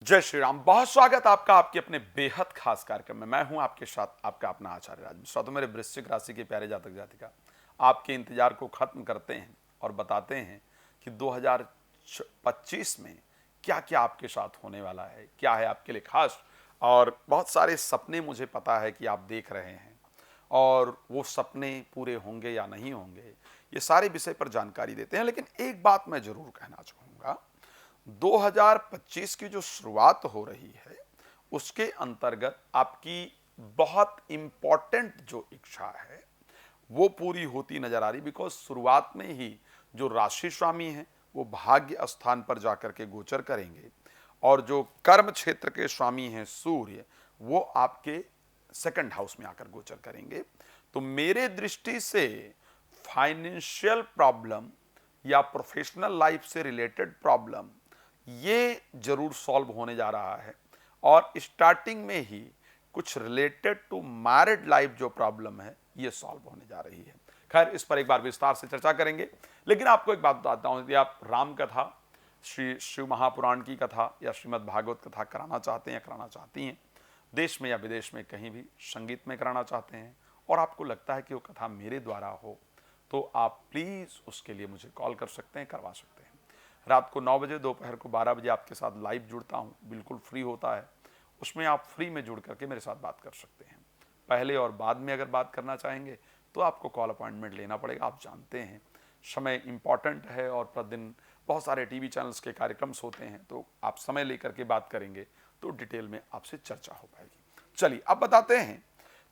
जय श्री राम। बहुत स्वागत आपका आपके अपने बेहद खास कार्यक्रम में। मैं हूं आपके साथ आपका अपना आचार्य राज मिश्रा। तो मेरे वृश्चिक राशि के प्यारे जातक जातिका आपके इंतजार को खत्म करते हैं और बताते हैं कि 2025 में क्या क्या आपके साथ होने वाला है, क्या है आपके लिए खास। और बहुत सारे सपने मुझे पता है कि आप देख रहे हैं और वो सपने पूरे होंगे या नहीं होंगे, ये सारे विषय पर जानकारी देते हैं। लेकिन एक बात मैं जरूर कहना चाहूँगा, 2025 की जो शुरुआत हो रही है उसके अंतर्गत आपकी बहुत इंपॉर्टेंट जो इच्छा है वो पूरी होती नजर आ रही। बिकॉज शुरुआत में ही जो राशि स्वामी हैं वो भाग्य स्थान पर जाकर के गोचर करेंगे और जो कर्म क्षेत्र के स्वामी हैं सूर्य, वो आपके सेकंड हाउस में आकर गोचर करेंगे। तो मेरे दृष्टि से फाइनेंशियल प्रॉब्लम या प्रोफेशनल लाइफ से रिलेटेड प्रॉब्लम ये जरूर सॉल्व होने जा रहा है। और स्टार्टिंग में ही कुछ रिलेटेड टू मैरिड लाइफ जो प्रॉब्लम है ये सॉल्व होने जा रही है। खैर, इस पर एक बार विस्तार से चर्चा करेंगे। लेकिन आपको एक बात बताता हूं, यदि आप राम कथा, श्री शिव महापुराण की कथा या श्रीमद् भागवत कथा कराना चाहते हैं या कराना चाहती हैं, देश में या विदेश में कहीं भी संगीत में कराना चाहते हैं और आपको लगता है कि वो कथा मेरे द्वारा हो, तो आप प्लीज़ उसके लिए मुझे कॉल कर सकते हैं, करवा सकते हैं। रात को 9 बजे, दोपहर को 12 बजे आपके साथ लाइव जुड़ता हूँ, बिल्कुल फ्री होता है। उसमें आप फ्री में जुड़ करके मेरे साथ बात कर सकते हैं। पहले और बाद में अगर बात करना चाहेंगे तो आपको कॉल अपॉइंटमेंट लेना पड़ेगा। आप जानते हैं समय इंपॉर्टेंट है और प्रतिदिन बहुत सारे टीवी चैनल्स के कार्यक्रम्स होते हैं, तो आप समय लेकर के बात करेंगे तो डिटेल में आपसे चर्चा हो पाएगी। चलिए अब बताते हैं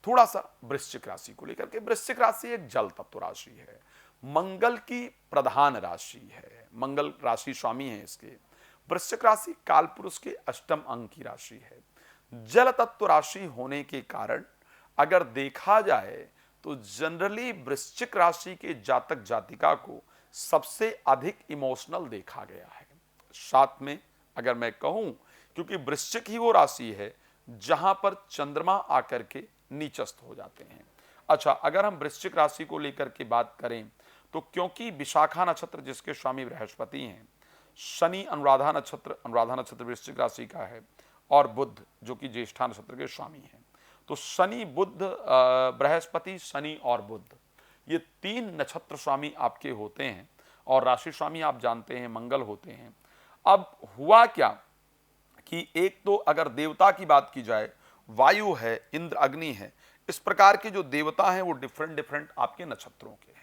थोड़ा सा वृश्चिक राशि को लेकर के। वृश्चिक राशि एक जल तत्व राशि है, मंगल की प्रधान राशि है, मंगल राशि स्वामी है इसके। वृश्चिक राशि कालपुरुष के अष्टम अंक की राशि है। जल तत्व राशि होने के कारण अगर देखा जाए तो जनरली वृश्चिक राशि के जातक जातिका को सबसे अधिक इमोशनल देखा गया है। साथ में अगर मैं कहूं, क्योंकि वृश्चिक ही वो राशि है जहां पर चंद्रमा आकर के नीचस्थ हो जाते हैं। अच्छा, अगर हम वृश्चिक राशि को लेकर के बात करें तो क्योंकि विशाखा नक्षत्र जिसके स्वामी बृहस्पति हैं, शनि अनुराधा नक्षत्र वृश्चिक राशि का है, और बुध जो कि ज्येष्ठा नक्षत्र के स्वामी हैं। तो शनि बुध, बृहस्पति शनि और बुध, ये 3 नक्षत्र स्वामी आपके होते हैं और राशि स्वामी आप जानते हैं मंगल होते हैं। अब हुआ क्या कि एक तो अगर देवता की बात की जाए, वायु है, इंद्र, अग्नि है, इस प्रकार के जो देवता हैं वो डिफरेंट आपके नक्षत्रों के हैं।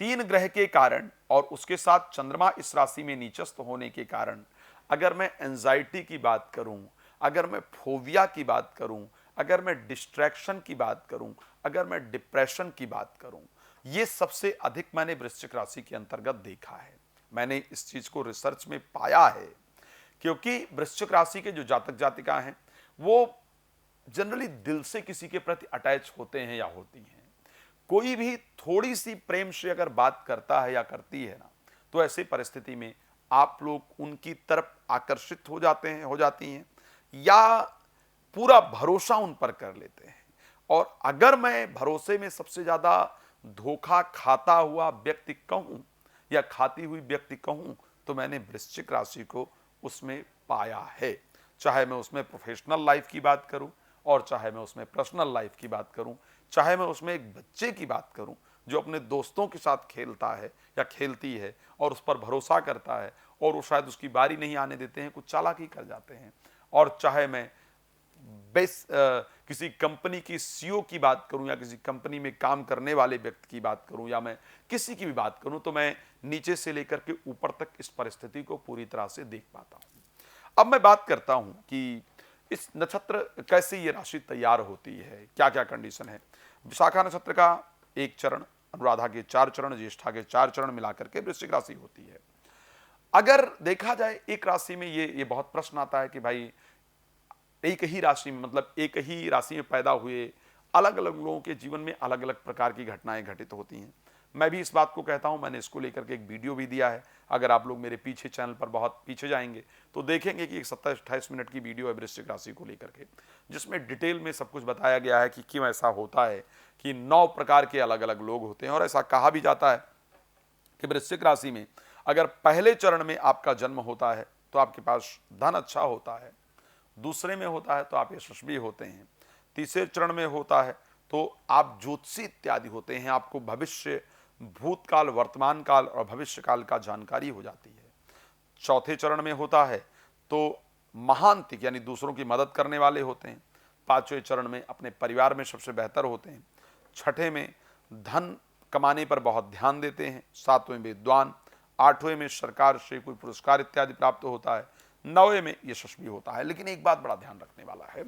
3 ग्रह के कारण और उसके साथ चंद्रमा इस राशि में नीचस्थ होने के कारण अगर मैं एंजाइटी की बात करूं, अगर मैं फोबिया की बात करूं, अगर मैं डिस्ट्रैक्शन की बात करूं, अगर मैं डिप्रेशन की बात करूं, ये सबसे अधिक मैंने वृश्चिक राशि के अंतर्गत देखा है। मैंने इस चीज को रिसर्च में पाया है, क्योंकि वृश्चिक राशि के जो जातक जातिका हैं वो जनरली दिल से किसी के प्रति अटैच होते हैं या होती हैं। कोई भी थोड़ी सी प्रेम से अगर बात करता है या करती है ना, तो ऐसी परिस्थिति में आप लोग उनकी तरफ आकर्षित हो जाते हैं, हो जाती हैं, या पूरा भरोसा उन पर कर लेते हैं। और अगर मैं भरोसे में सबसे ज्यादा धोखा खाता हुआ व्यक्ति कहूं या खाती हुई व्यक्ति कहूं तो मैंने वृश्चिक राशि को उसमें पाया है। चाहे मैं उसमें प्रोफेशनल लाइफ की बात करूं और चाहे मैं उसमें पर्सनल लाइफ की बात करूं, चाहे मैं उसमें एक बच्चे की बात करूं जो अपने दोस्तों के साथ खेलता है या खेलती है और उस पर भरोसा करता है और वो शायद उसकी बारी नहीं आने देते हैं, कुछ चालाकी कर जाते हैं। और चाहे मैं किसी कंपनी की सीईओ की बात करूं या किसी कंपनी में काम करने वाले व्यक्ति की बात करूं या मैं किसी की भी बात करूं, तो मैं नीचे से लेकर के ऊपर तक इस परिस्थिति को पूरी तरह से देख पाता हूं। अब मैं बात करता हूं कि इस नक्षत्र कैसे ये राशि तैयार होती है, क्या क्या कंडीशन है। विशाखा नक्षत्र का 1 चरण, अनुराधा के 4 चरण, ज्येष्ठा के 4 चरण मिलाकर के वृश्चिक राशि होती है। अगर देखा जाए एक राशि में ये बहुत प्रश्न आता है कि भाई एक ही राशि में, मतलब एक ही राशि में पैदा हुए अलग अलग लोगों के जीवन में अलग अलग प्रकार की घटनाएं घटित होती हैं। मैं भी इस बात को कहता हूं, मैंने इसको लेकर के एक वीडियो भी दिया है। अगर आप लोग मेरे पीछे चैनल पर बहुत पीछे जाएंगे तो देखेंगे कि एक 27-28 मिनट की वीडियो है वृश्चिक राशि को लेकर के, जिसमें डिटेल में सब कुछ बताया गया है कि क्यों ऐसा होता है कि 9 प्रकार के अलग अलग लोग होते हैं। और ऐसा कहा भी जाता है कि वृश्चिक राशि में अगर पहले चरण में आपका जन्म होता है तो आपके पास धन अच्छा होता है, दूसरे में होता है तो आप यशस्वी होते हैं, तीसरे चरण में होता है तो आप ज्योतिषी इत्यादि होते हैं, आपको भविष्य, भूतकाल, वर्तमान काल और भविष्य काल का जानकारी हो जाती है। चौथे चरण में होता है तो महांतिक यानी दूसरों की मदद करने वाले होते हैं। पांचवें चरण में अपने परिवार में सबसे बेहतर होते हैं। छठे में धन कमाने पर बहुत ध्यान देते हैं। सातवें में विद्वान, आठवें में सरकार से कोई पुरस्कार इत्यादि प्राप्त होता है, नौवें में यशस्वी होता है। लेकिन एक बात बड़ा ध्यान रखने वाला है,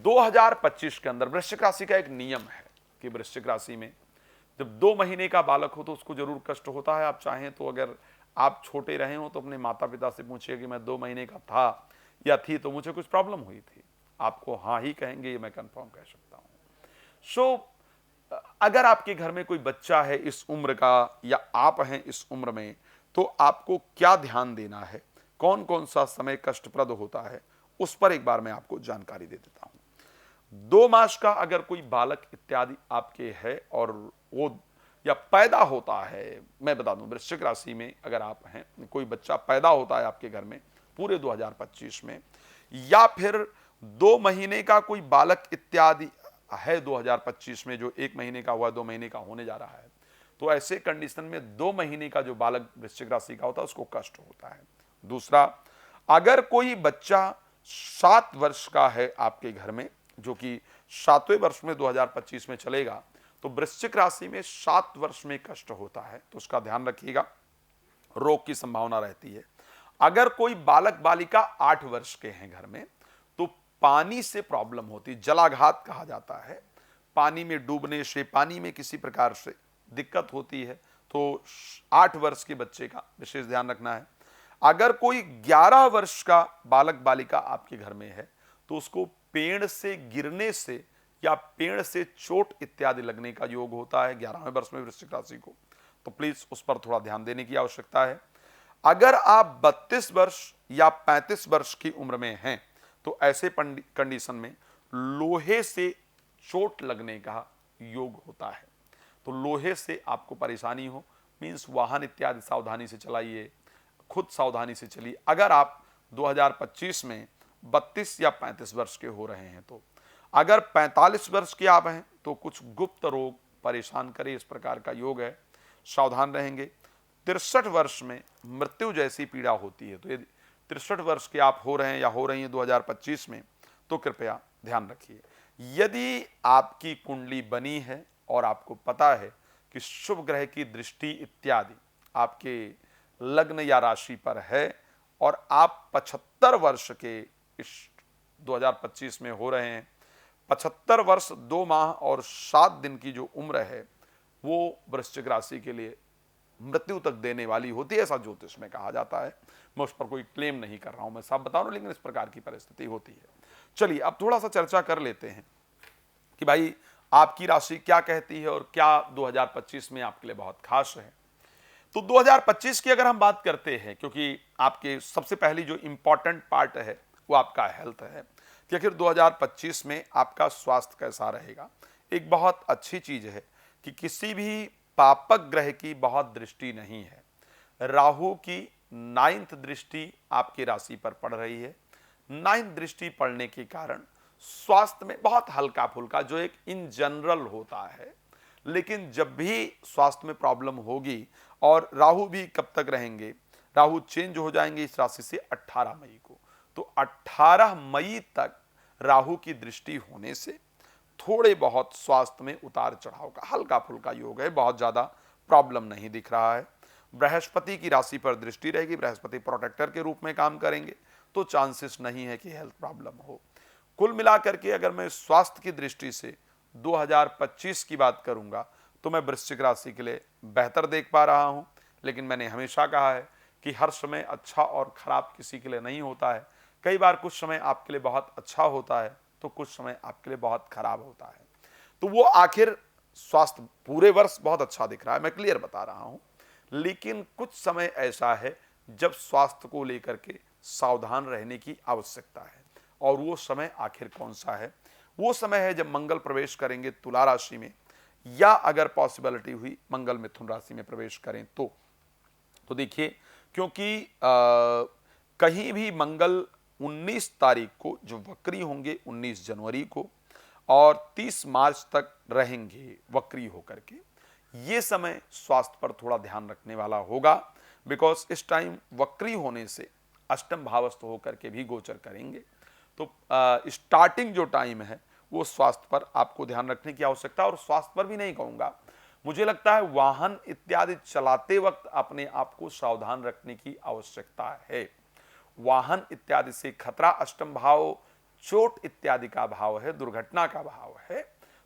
2025 के अंदर वृश्चिक राशि का एक नियम है कि वृश्चिक राशि में जब 2 महीने का बालक हो तो उसको जरूर कष्ट होता है। आप चाहें तो अगर आप छोटे रहे हो तो अपने माता पिता से पूछिए कि मैं 2 महीने का था या थी तो मुझे कुछ प्रॉब्लम हुई थी, आपको हाँ ही कहेंगे, ये मैं कंफर्म कह सकता हूं। सो अगर आपके घर में कोई बच्चा है इस उम्र का या आप हैं इस उम्र में, तो आपको क्या ध्यान देना है, कौन कौन सा समय कष्टप्रद होता है, उस पर एक बार मैं आपको जानकारी दे देता हूं। 2 मास का अगर कोई बालक इत्यादि आपके है और वो या पैदा होता है, मैं बता दूं वृश्चिक राशि में अगर आप हैं, कोई बच्चा पैदा होता है आपके घर में पूरे 2025 में, या फिर 2 महीने का कोई बालक इत्यादि है 2025 में जो 1 महीने का हुआ, 2 महीने का होने जा रहा है, तो ऐसे कंडीशन में 2 महीने का जो बालक वृश्चिक राशि का होता है उसको कष्ट होता है। दूसरा, अगर कोई बच्चा 7 वर्ष का है आपके घर में, जो कि 7वें वर्ष में 2025 में चलेगा, तो वृश्चिक राशि में 7 वर्ष में कष्ट होता है, तो उसका ध्यान रखिएगा, रोग की संभावना रहती है। अगर कोई बालक बालिका 8 वर्ष के हैं घर में, तो पानी से प्रॉब्लम होती, जलाघात कहा जाता है, पानी में डूबने से, पानी में किसी प्रकार से दिक्कत होती है, तो 8 वर्ष के बच्चे का विशेष ध्यान रखना है। अगर कोई 11 वर्ष का बालक बालिका आपके घर में है, तो उसको पेड़ से गिरने से या पेड़ से चोट इत्यादि लगने का योग होता है 11वें वर्ष में वृश्चिक राशि को, तो प्लीज उस पर थोड़ा ध्यान देने की आवश्यकता है। अगर आप 32 वर्ष या 35 वर्ष की उम्र में हैं, तो ऐसे कंडीशन में लोहे से चोट लगने का योग होता है। तो लोहे से आपको परेशानी हो, मीन्स वाहन इत्यादि सावधानी से चलाइए, खुद सावधानी से चलिए। अगर आप 2025 में 32 या 35 वर्ष के हो रहे हैं, तो अगर 45 वर्ष के आप हैं तो कुछ गुप्त रोग परेशान करे, इस प्रकार का योग है, सावधान रहेंगे। 63 वर्ष में मृत्यु जैसी पीड़ा होती है, तो यदि 63 वर्ष के आप हो रहे हैं या हो रही हैं 2025 में, तो कृपया ध्यान रखिए। यदि आपकी कुंडली बनी है और आपको पता है कि शुभ ग्रह की दृष्टि इत्यादि आपके लग्न या राशि पर है और आप 75 वर्ष के इस 2025 में हो रहे हैं, 75 वर्ष 2 माह और 7 दिन की जो उम्र है, वो वृश्चिक राशि के लिए मृत्यु तक देने वाली होती है, ऐसा ज्योतिष में कहा जाता है। मैं उस पर कोई क्लेम नहीं कर रहा हूं, मैं साफ बता रहा हूं, लेकिन इस प्रकार की परिस्थिति होती है। चलिए अब थोड़ा सा चर्चा कर लेते हैं कि भाई आपकी राशि क्या कहती है और क्या 2025 में आपके लिए बहुत खास है। तो 2025 की अगर हम बात करते हैं, क्योंकि आपके सबसे पहली जो इंपॉर्टेंट पार्ट है वो आपका हेल्थ है कि आखिर 2025 में आपका स्वास्थ्य कैसा रहेगा। एक बहुत अच्छी चीज है कि किसी भी पापक ग्रह की बहुत दृष्टि नहीं है। राहु की 9th दृष्टि आपकी राशि पर पड़ रही है। 9th दृष्टि पड़ने के कारण स्वास्थ्य में बहुत हल्का फुल्का, जो एक इन जनरल होता है, लेकिन जब भी स्वास्थ्य में प्रॉब्लम होगी, और राहु भी कब तक रहेंगे, राहु चेंज हो जाएंगे इस राशि से 18 मई को, तो 18 मई तक राहु की दृष्टि होने से थोड़े बहुत स्वास्थ्य में उतार चढ़ाव का हल्का फुल्का योग है, बहुत ज्यादा प्रॉब्लम नहीं दिख रहा है। बृहस्पति की राशि पर दृष्टि रहेगी, बृहस्पति प्रोटेक्टर के रूप में काम करेंगे, तो चांसेस नहीं है कि हेल्थ प्रॉब्लम हो। कुल मिलाकर के अगर मैं स्वास्थ्य की दृष्टि से 2025 की बात करूंगा, तो मैं वृश्चिक राशि के लिए बेहतर देख पा रहा हूं। लेकिन मैंने हमेशा कहा है कि हर समय अच्छा और खराब किसी के लिए नहीं होता है। कई बार कुछ समय आपके लिए बहुत अच्छा होता है, तो कुछ समय आपके लिए बहुत खराब होता है। तो वो आखिर स्वास्थ्य पूरे वर्ष बहुत अच्छा दिख रहा है, मैं क्लियर बता रहा हूं, लेकिन कुछ समय ऐसा है जब स्वास्थ्य को लेकर के सावधान रहने की आवश्यकता है। और वो समय आखिर कौन सा है? वो समय है जब मंगल प्रवेश करेंगे तुला राशि में, या अगर पॉसिबिलिटी हुई मंगल मिथुन राशि में प्रवेश करें तो देखिए, क्योंकि कहीं भी मंगल 19 तारीख को जो वक्री होंगे 19 जनवरी को और 30 मार्च तक रहेंगे वक्री होकर के। ये समय स्वास्थ्य पर थोड़ा ध्यान रखने वाला होगा, बिकॉज इस टाइम वक्री होने से अष्टम भावस्थ होकर के भी गोचर करेंगे। तो स्टार्टिंग जो टाइम है वो स्वास्थ्य पर आपको ध्यान रखने की आवश्यकता है। और स्वास्थ्य पर भी नहीं कहूँगा, मुझे लगता है वाहन इत्यादि चलाते वक्त अपने आप को सावधान रखने की आवश्यकता है। वाहन इत्यादि से खतरा, अष्टम भाव चोट इत्यादि का भाव है, दुर्घटना का भाव है।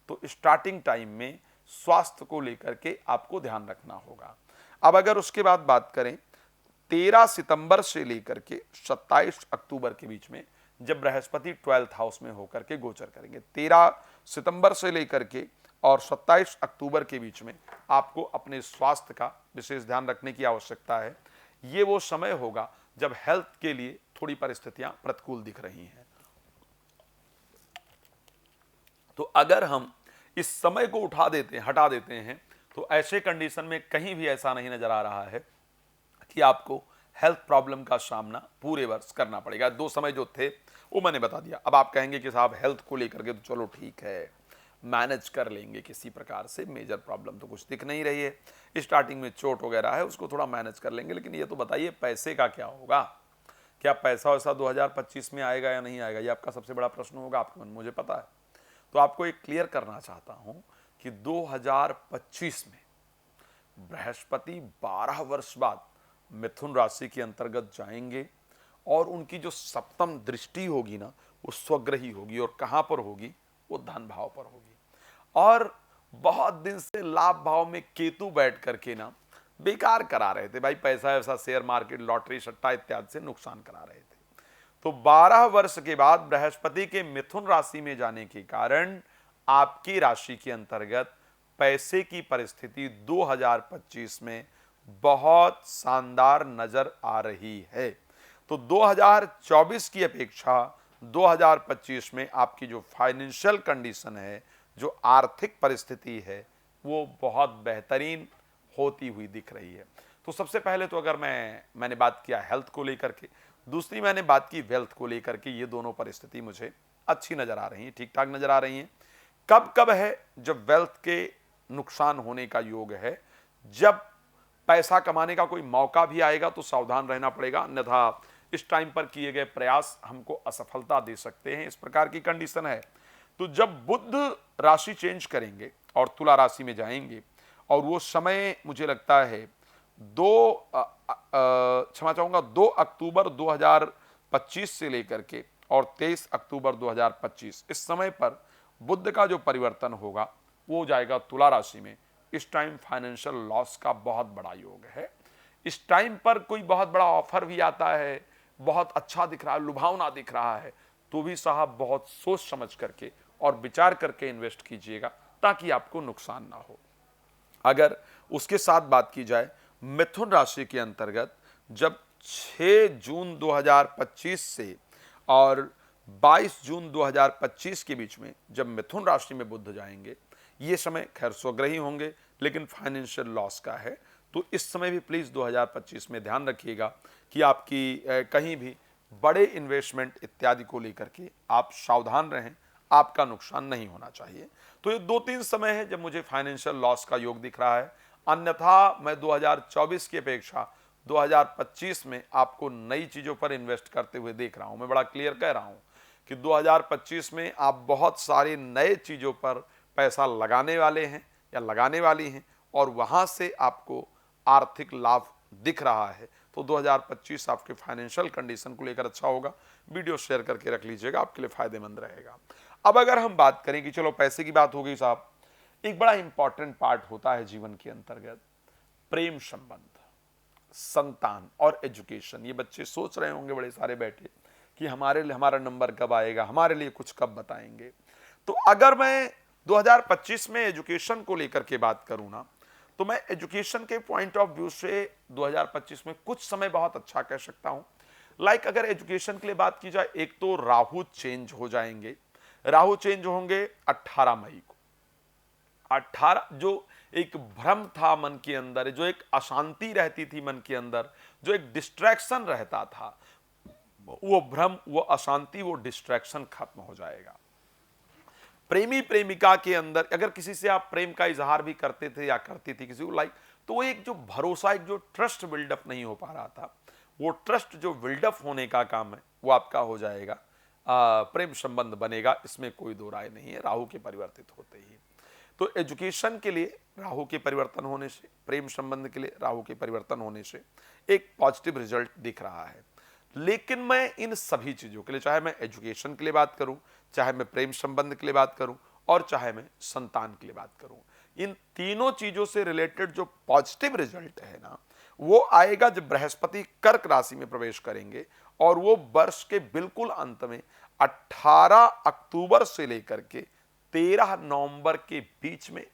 तो स्टार्टिंग टाइम में स्वास्थ्य को लेकर के आपको ध्यान रखना होगा। अब अगर उसके बाद बात करें 13 सितंबर से लेकर के 27 अक्टूबर के बीच में, जब बृहस्पति 12th हाउस में होकर के गोचर करेंगे, 13 सितंबर से लेकर के और 27 अक्टूबर के बीच में आपको अपने स्वास्थ्य का विशेष ध्यान रखने की आवश्यकता है। ये वो समय होगा जब हेल्थ के लिए थोड़ी परिस्थितियां प्रतिकूल दिख रही हैं। तो अगर हम इस समय को हटा देते हैं, तो ऐसे कंडीशन में कहीं भी ऐसा नहीं नजर आ रहा है कि आपको हेल्थ प्रॉब्लम का सामना पूरे वर्ष करना पड़ेगा। 2 समय जो थे वो मैंने बता दिया। अब आप कहेंगे कि साहब हेल्थ को लेकर के तो चलो ठीक है, मैनेज कर लेंगे, किसी प्रकार से मेजर प्रॉब्लम तो कुछ दिख नहीं रही है, स्टार्टिंग में चोट वगैरह है उसको थोड़ा मैनेज कर लेंगे, लेकिन ये तो बताइए पैसे का क्या होगा? क्या पैसा वैसा 2025 में आएगा या नहीं आएगा? ये आपका सबसे बड़ा प्रश्न होगा आपके मन, मुझे पता है। तो आपको एक क्लियर करना चाहता हूं कि 2025 में बृहस्पति 12 वर्ष बाद मिथुन राशि के अंतर्गत जाएंगे और उनकी जो सप्तम दृष्टि होगी ना, वो स्वग्रही होगी। और कहां पर होगी? वो धन भाव पर होगी। और बहुत दिन से लाभ भाव में केतु बैठ करके ना बेकार करा रहे थे भाई, पैसा ऐसा शेयर मार्केट, लॉटरी, सट्टा इत्यादि से नुकसान करा रहे थे। तो 12 वर्ष के बाद बृहस्पति के मिथुन राशि में जाने के कारण आपकी राशि के अंतर्गत पैसे की परिस्थिति 2025 में बहुत शानदार नजर आ रही है। तो 2024 की अपेक्षा 2025 में आपकी जो फाइनेंशियल कंडीशन है, जो आर्थिक परिस्थिति है, वो बहुत बेहतरीन होती हुई दिख रही है। तो सबसे पहले तो अगर मैंने बात किया हेल्थ को लेकर के, दूसरी मैंने बात की वेल्थ को लेकर के। ये दोनों परिस्थिति मुझे अच्छी नजर आ रही हैं, ठीक ठाक नजर आ रही हैं। कब कब है जब वेल्थ के नुकसान होने का योग है? जब पैसा कमाने का कोई मौका भी आएगा तो सावधान रहना पड़ेगा, अन्यथा इस टाइम पर किए गए प्रयास हमको असफलता दे सकते हैं, इस प्रकार की कंडीशन है। तो जब बुध राशि चेंज करेंगे और तुला राशि में जाएंगे, और वो समय मुझे लगता है 2 अक्टूबर 2025 से लेकर के और 23 अक्टूबर 2025, इस समय पर बुध का जो परिवर्तन होगा वो जाएगा तुला राशि में। इस टाइम फाइनेंशियल लॉस का बहुत बड़ा योग है। इस टाइम पर कोई बहुत बड़ा ऑफर भी आता है, बहुत अच्छा दिख रहा है, लुभावना दिख रहा है, तो भी साहब बहुत सोच समझ करके और विचार करके इन्वेस्ट कीजिएगा ताकि आपको नुकसान ना हो। अगर उसके साथ बात की जाए मिथुन राशि के अंतर्गत, जब 6 जून 2025 से और 22 जून 2025 के बीच में जब मिथुन राशि में बुध जाएंगे, ये समय खैर स्वग्रही होंगे लेकिन फाइनेंशियल लॉस का है। तो इस समय भी प्लीज़ 2025 में ध्यान रखिएगा कि आपकी कहीं भी बड़े इन्वेस्टमेंट इत्यादि को लेकर के आप सावधान रहें, आपका नुकसान नहीं होना चाहिए। तो ये 2-3 समय है जब मुझे फाइनेंशियल लॉस का योग दिख रहा है। अन्यथा मैं 2024 की अपेक्षा 2025 में आपको नई चीज़ों पर इन्वेस्ट करते हुए देख रहा हूँ। मैं बड़ा क्लियर कह रहा हूँ कि 2025 में आप बहुत सारे नए चीज़ों पर पैसा लगाने वाले हैं या लगाने वाली हैं और वहाँ से आपको आर्थिक लाभ दिख रहा है। तो 2025 आपके फाइनेंशियल कंडीशन को लेकर अच्छा होगा। वीडियो शेयर करके रख लीजिएगा, आपके लिए फायदेमंद रहेगा। अब अगर हम बात करें कि चलो पैसे की बात हो गई साहब, एक बड़ा इंपॉर्टेंट पार्ट होता है जीवन के अंतर्गत प्रेम संबंध, संतान और एजुकेशन। ये बच्चे सोच रहे होंगे बड़े सारे बैठे कि हमारे लिए हमारा नंबर कब आएगा, हमारे लिए कुछ कब बताएंगे। तो अगर मैं 2025 में एजुकेशन को लेकर के बात करूं ना, तो मैं एजुकेशन के पॉइंट ऑफ व्यू से 2025 में कुछ समय बहुत अच्छा कह सकता हूं। लाइक अगर एजुकेशन के लिए बात की जाए, एक तो राहु चेंज हो जाएंगे, राहु चेंज होंगे 18 मई को। 18 जो एक भ्रम था मन के अंदर, जो एक अशांति रहती थी मन के अंदर, जो एक डिस्ट्रैक्शन रहता था, वो भ्रम, वो अशांति, वो डिस्ट्रैक्शन खत्म हो जाएगा। प्रेमी प्रेमिका के अंदर अगर किसी से आप प्रेम का इजहार भी करते थे या करती थी किसी को लाइक, तो वो एक जो भरोसा, एक जो ट्रस्ट बिल्डअप नहीं हो पा रहा था, वो ट्रस्ट जो बिल्डअप होने का काम है वो आपका हो जाएगा। प्रेम संबंध बनेगा, इसमें कोई दो राय नहीं है, राहु के परिवर्तित होते ही। तो एजुकेशन के लिए राहु के परिवर्तन होने से, प्रेम संबंध के लिए राहु के परिवर्तन होने से एक पॉजिटिव रिजल्ट दिख रहा है। लेकिन मैं इन सभी चीज़ों के लिए, चाहे मैं एजुकेशन के लिए बात करूं, चाहे मैं प्रेम संबंध के लिए बात करूं, और चाहे मैं संतान के लिए बात करूं, इन तीनों चीज़ों से रिलेटेड जो पॉजिटिव रिजल्ट है ना, वो आएगा जब बृहस्पति कर्क राशि में प्रवेश करेंगे, और वो वर्ष के बिल्कुल अंत में 18 अक्टूबर से लेकर के 13 नवंबर के बीच में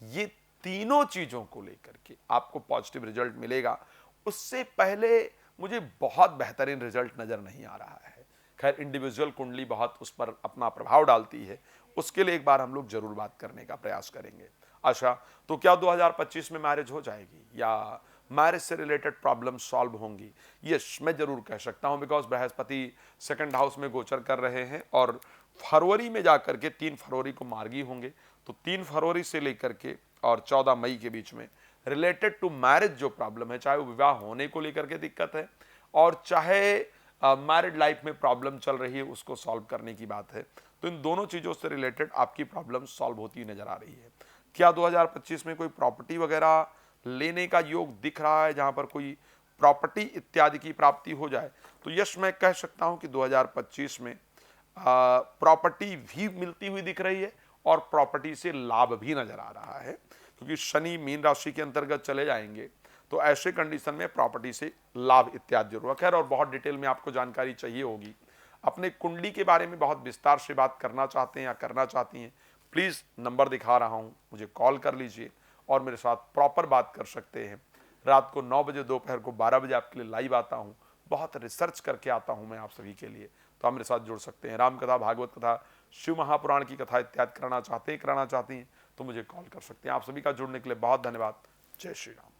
ये तीनों चीज़ों को लेकर के आपको पॉजिटिव रिजल्ट मिलेगा। उससे पहले मुझे बहुत बेहतरीन रिजल्ट नज़र नहीं आ रहा है। खैर, इंडिविजुअल कुंडली बहुत उस पर अपना प्रभाव डालती है, उसके लिए एक बार हम लोग जरूर बात करने का प्रयास करेंगे। अच्छा, तो क्या 2025 में मैरिज हो जाएगी या मैरिज से रिलेटेड प्रॉब्लम सॉल्व होंगी? यस, मैं जरूर कह सकता हूं, बिकॉज बृहस्पति सेकंड हाउस में गोचर कर रहे हैं और फरवरी में जाकर के 3 फरवरी को मार्गी होंगे। तो 3 फरवरी से लेकर के और 14 मई के बीच में रिलेटेड टू मैरिज जो प्रॉब्लम है, चाहे वो विवाह होने को लेकर के दिक्कत है और चाहे मैरिड लाइफ में प्रॉब्लम चल रही है, उसको सॉल्व करने की बात है, तो इन दोनों चीज़ों से रिलेटेड आपकी प्रॉब्लम सॉल्व होती नजर आ रही है। क्या 2025 में कोई प्रॉपर्टी वगैरह लेने का योग दिख रहा है, जहां पर कोई प्रॉपर्टी इत्यादि की प्राप्ति हो जाए? तो यश, मैं कह सकता हूं कि 2025 में प्रॉपर्टी भी मिलती हुई दिख रही है और प्रॉपर्टी से लाभ भी नजर आ रहा है, क्योंकि शनि मीन राशि के अंतर्गत चले जाएंगे, तो ऐसे कंडीशन में प्रॉपर्टी से लाभ इत्यादि जरूर। खैर, और बहुत डिटेल में आपको जानकारी चाहिए होगी, अपने कुंडली के बारे में बहुत विस्तार से बात करना चाहते हैं या करना चाहती हैं, प्लीज़ नंबर दिखा रहा हूं, मुझे कॉल कर लीजिए और मेरे साथ प्रॉपर बात कर सकते हैं। रात को 9 बजे, दोपहर को 12 बजे आपके लिए लाइव आता हूं, बहुत रिसर्च करके आता हूं मैं आप सभी के लिए, तो आप मेरे साथ जुड़ सकते हैं। राम कथा, भागवत कथा, शिव महापुराण की कथा इत्यादि कराना चाहती हैं तो मुझे कॉल कर सकते हैं। आप सभी का जुड़ने के लिए बहुत धन्यवाद। जय श्री राम।